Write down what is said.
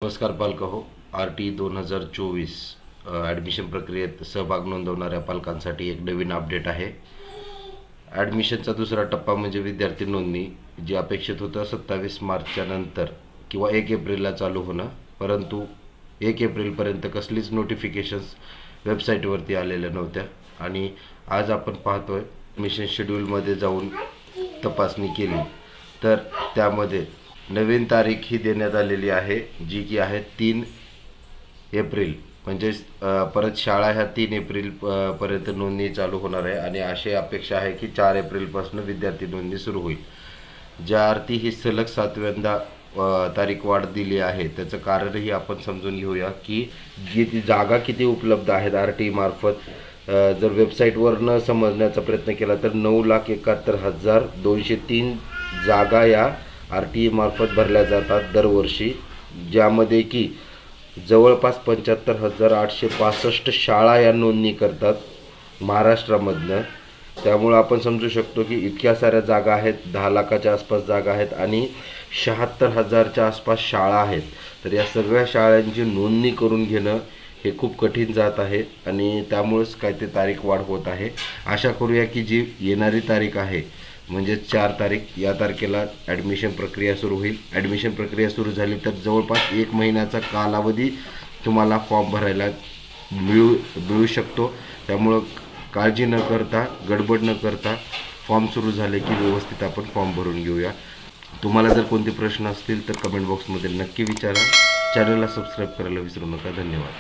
नमस्कार पालकाहो, RT 2024 admission प्रक्रियेत सहभाग नोंदवणाऱ्या पालकांसाठी एक नवीन अपडेट आहे। ॲडमिशनचा दुसरा टप्पा म्हणजे विद्यार्थी नोंदणी, जी अपेक्षित होतं 27 मार्चच्या नंतर किंवा 1 एप्रिलला चालू होणं, परंतु 1 एप्रिलपर्यंत कसलीच नोटिफिकेशन्स वेबसाईटवरती आलेल्या नव्हत्या। आणि आज आपण पाहतोय ॲडमिशन शेड्यूलमध्ये जाऊन तपासणी केली तर त्यामध्ये नवीन तारीख ही देण्यात आलेली आहे, जी की आहे 3 एप्रिल। म्हणजे परत शाळा ह्या 3 एप्रिल पर्यंत नोंदणी चालू होणार आहे आणि अशी अपेक्षा आहे की 4 एप्रिलपासून विद्यार्थी नोंदणी सुरू होईल। ज्या अर्थी ही सलग 7व्यांदा तारीख वाढ दिली आहे त्याचं कारणही आपण समजून घेऊया की जी जागा किती उपलब्ध आहेत RT मार्फत। जर वेबसाईटवर न समजण्याचा प्रयत्न केला तर 9,71,203 जागा या RT मार्फत भरल्या जातात दरवर्षी, ज्यामध्ये की जवळपास 75,865 शाळा या नोंदणी करतात महाराष्ट्रामधनं। त्यामुळे आपण समजू शकतो की इतक्या साऱ्या जागा आहेत, 10 लाखाच्या आसपास जागा आहेत आणि 76,000च्या आसपास शाळा आहेत। तर या सगळ्या शाळांची नोंदणी करून घेणं हे खूप कठीण जात आहे आणि त्यामुळेच काय ते तारीख वाढ होत आहे। आशा करूया की जी येणारी तारीख आहे म्हणजे 4 तारीख, या तारखेला ॲडमिशन प्रक्रिया सुरू होईल। ॲडमिशन प्रक्रिया सुरू झाली तर जवळपास 1 महिन्याचा कालावधी तुम्हाला फॉर्म भरायला मिळू शकतो। त्यामुळं काळजी न करता, गडबड न करता फॉर्म सुरू झाले की व्यवस्थित आपण फॉर्म भरून घेऊया। तुम्हाला जर कोणते प्रश्न असतील तर कमेंट बॉक्समध्ये नक्की विचारा। चॅनलला सबस्क्राईब करायला विसरू नका। धन्यवाद।